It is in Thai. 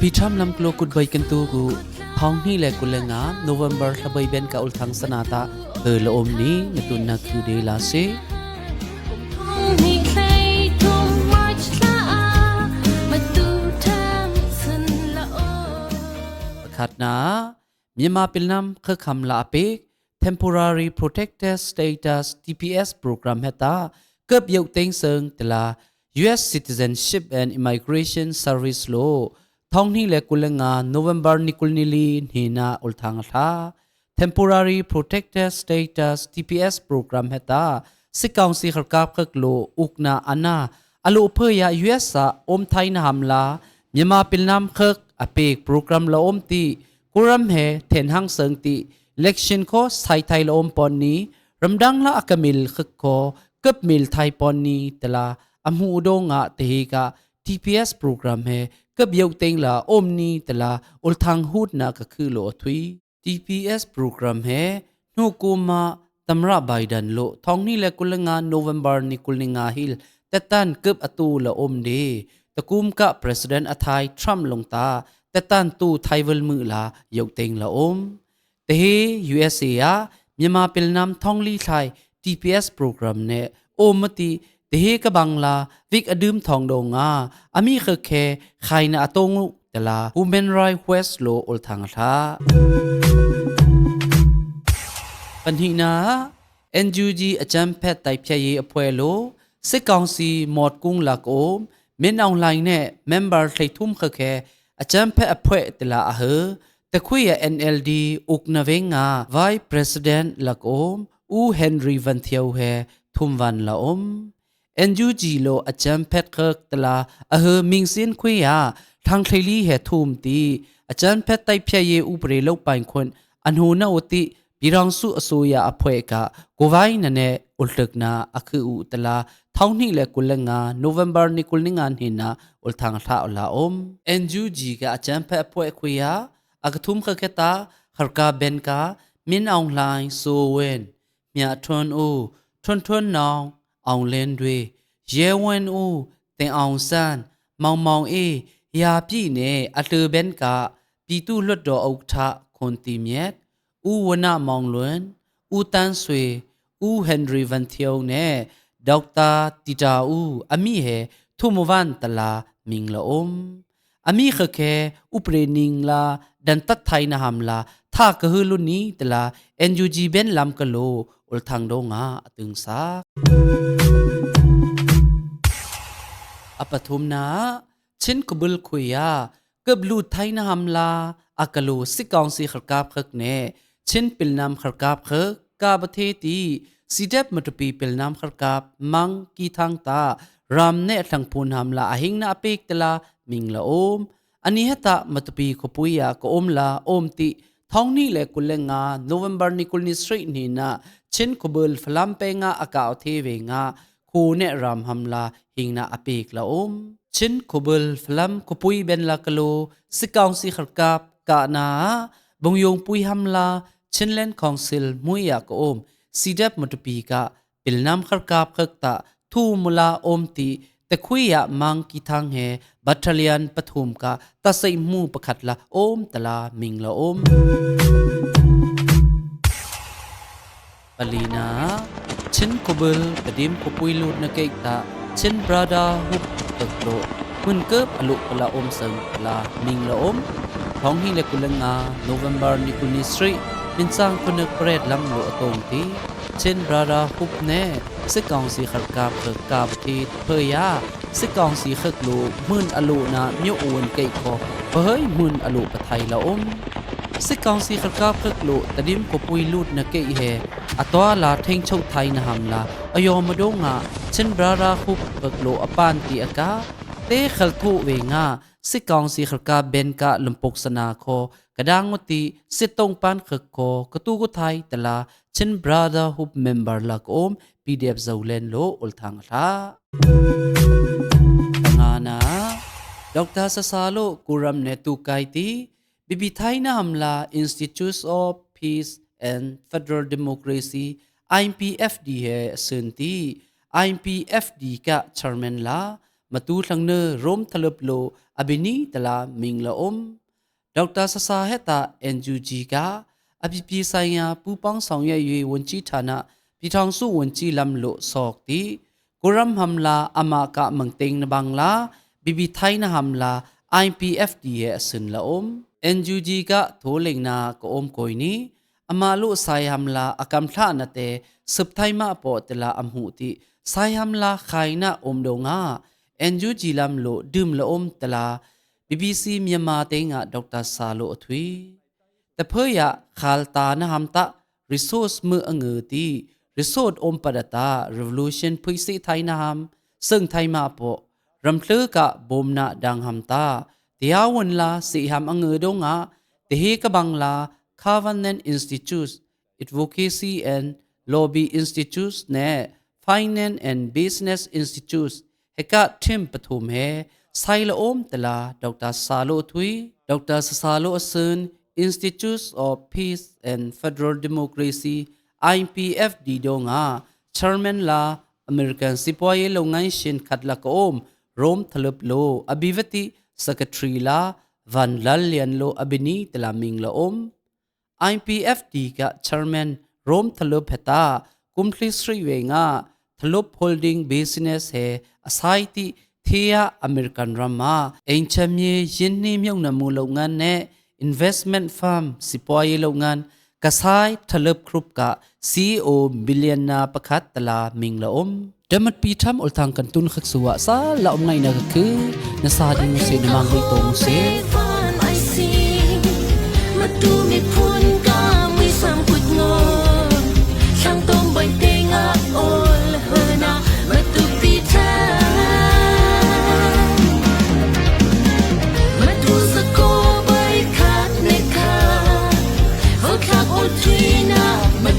ปีทำลำกลัวกุดใบกันตูกูท้องนี่แหละกุเลงาโนเวมเบอร์ทบายเบนกับอุลทังสนาตาละอมนี้ในตุนนักคิวเดลาเซขัดนามีมาเป็นนำคือคำลาเปก temporary protected status TPS program เฮตาเกือบยกเต็งเซิงแต่ละ US Citizenship and Immigration Service Law ท้องนี่แหละกุลงา November นิกุลนิลีนีนาอุลทางท่า temporary protected status TPS program เฮตาสิกาวสีขกาบขกโลอุกนาอันนาอโลเพื่อยา US สะอมไทยนาหำลามีมาเป็นนำขกอเปกโปรแกรมละอมตีกุรัมเฮเทนหังเซิงตี election โคไทยไทยละอมปอนนี้รำดังละอักมิลขกโคเกือบมิลไทยปอนนี้แต่ละอมูดงะเตหิกา TPS โปรแกรมเฮเกือบยกเต็งละอมนี้แต่ละอุลทางฮูดนะก็คือโลทวี TPS โปรแกรมเฮนูกูมาตำราไบเดนโลท้องนี่แหละกุลงา November นิกุลงาฮิลแต่ตันเกือบอตูละอมเดตะกุมกะ President อาไทยทรัมป์ลงตาแต่ตันตูไทยเวลมือลายกเต็งละอมแต่เฮ USA อะมีมาเป็นนำท้องลีไทย TPS โปรแกรมเนโอมติแต่เฮกบังลาวิกอดืมทองดงอาอามีเคเคใครนะอตงแต่ละ Human Rights Watch โลอุลทางท่าปัญหานะ NUG อาจารย์แพทย์ไตพยอพวยโลสิกองซีหมดกุ้งหลักโอมเมนออนไลน์เน่เมมเบอร์ใส่ทุ่มเคเคอาจารย์แพทย์อพวยแต่ละเฮแต่คุย NLD อุกนาเวงา Vice President หลักโอมเฮนรี่วันเทียวเฮทุ่มวันละอมNUG โลอาจารย์แพทย์เคกตลามิงเซียนคุยยาทางเทลีเหทุมตีอาจารย์แพทย์ไตพยอุปเรโลกปานคนอันหูนาอติปีรังสุอสุยาอภวยกะกูไว้นั่นเออุลตึกนาอคืออุตลาท้องนี่แหละกุลงา November นี่กุลงานหินาอุลทางท่าอุลาอม NUG กะอาจารย์แพทย์อภวยคุยยาอักทุมเคกตาขรกาเบนกามินออนไลน์โซเวนเมียทวนทวนนองอองเลนด้วยเยวันเต็งอองซานมองยาพี่เนอัตเบนกาปีตูลดดออุทะคนตีเมียดวนะมองล้วนตันสวยเฮนรี่วันเทียวเนดอกตาติจาอามีเฮทุมวันตลามิงละอมอามีเคเคอุปเรนิงลาดันตัดไทยนะฮัมลาถ้ากะฮือลุนี้ตลา NUG เบนลำกะโลอุลทางดงาตึงซากอปทุมนาชินกบุลคุยาเกือบลูไทยนะฮัมลาอากะโลสิกองสีขกาบเขกเนชินปิลนำขกาบเขกกาบเทตีสีเดบมตุปีปิลนำขกาบมังกีทางตารามเนทังพูนฮัมลาอหิงนาเปกตลามิงละอมอันนี้ฮะตะมตุปีขปุยยาก็อมลาอมติท้องนี่แหละกุลงา November นิกุลนิสรินีนาชินกบุลฟลัมเปงาอากาเทเวงาคูเนรามฮัมลาหิงนาอเปกละอมชินกบุลฟลัมขปุยเบนลากโลสิกองสีขกาบกานาบงยงปุยฮัมลาชินเลนคองซิลมุยยากอมซีเดบมตุปีกาปิลนำขกาบขกตะทูมุลาอมติแต่คุยยามังกีทางเฮบัตเลียนปฐุมกาตัดใส่มูประคัดละอมตลามิงละอมปลีนาชินกบุลกดิมกปุยลูดนเกกตาชินบราดาฮุบตกโลมุนเกิบอลุกละอมเซิงลามิงละอมท้องฮิเลกุลงา November นิกุนิสรีมินสร้างคนนึกเปรตลำโลอตงทีเช่นบราดาฮุบเน่สิกองสีขกาบเขกาบทีเพยาสิกองสีขกลูมื่นอลุนามิวอวนเกยคอเฮ้ยมื่นอลุปะไทยละอมสิกองสีขกาบเขกลูตะดิมกปุยลูดนะเกยเฮอตัวลาเทงโชไทยนะฮัมลาอยอมดงาเช่นบราดาฮุบเขกลูอปานตีอากาเตขลทุเวงาสิกองสีขกาเบนกะลำปกสนาโคกระดังมติสิตงปานขกโคกตูกุไทยตลาเช่นบราดาฮุบเมมเบอร์ลักอมPDF เจ้าเลนโลอุลทางท่างานาดร.สสาโลกุรัมเนตุไกตีบิบิไทยนาฮัมลา Institute of Peace and Federal Democracy IPFD เฮสินตี IPFD กะ Chairman ลา มาตูทังเนอร่มทะลบโลอบินีตลามิงละอมดอกตาสสาเฮตาเอ็นจูจีกาอภิปีไซยาปูปองสองยายวันจีฐานะปีทองสู้วันจีลำโลสอกตีกุรัมฮัมลาอามากะมังเต็งนบังลาบิบิไทยนะฮัมลา IPFD เอสินละอม NUG กะโถเลงนากะอมกอยนี้อามาลุไซฮัมลาอากำทานะเตสืบไทยมาปอตลาอัมหูติไซฮัมลาไข่นะอมดงา NUG ลำโลดื่มละอมตลา BBC เมียมาเตงะดรซาโลอทวีแต่เพื่อยะขาลตานะฮัมตะ resource มืออเงือตี resource อมปดตา revolution พุยสิไทยนะฮัมซึ่งไทยมาปอรำเพลือกะบ่มนะดังฮัมตาเดียวันลาสิฮัมอเงือดงะเตเฮกะบังลา Covenant Institute Advocacy and Lobby Institute และ Finance and Business Institute เฮกะทิมปฐุมเฮไซละอมตลาดรซาโลทุยดรซาโลอซึน Institute of Peace and Federal Democracy IPFD ดงะ Chairman ลา American สิปวยลงงานชินขัดละกอมร่มทลบโลอบิวติ Secretary ลา Van Lallian โลอบินีตลามิงละอมIPFD กะ Chairman ร่มทลบเฮตากุมพลิสรีเวงาทลบ Holding Business เฮอาศัยติเทียอเมริกันรามาเอ็นชมียินนี่มีอุณมูลงานเน Investment Firm สิปวยลงานกษายทลบครุบกะ CEO บิลเลียนาประคัตตลามิงละอมเดมัดปีทำอุลทางกันตุนขักสัวซาละอมไงนะก็คือนาซาดิงเซนมังวิตงเซมาดูมีพูนกามีสามกุดงอช่างต้มใบเตงอาโอลเฮนามาดูปีแทมาดูสโกใบขาดในขาเขาขาโอทีนามา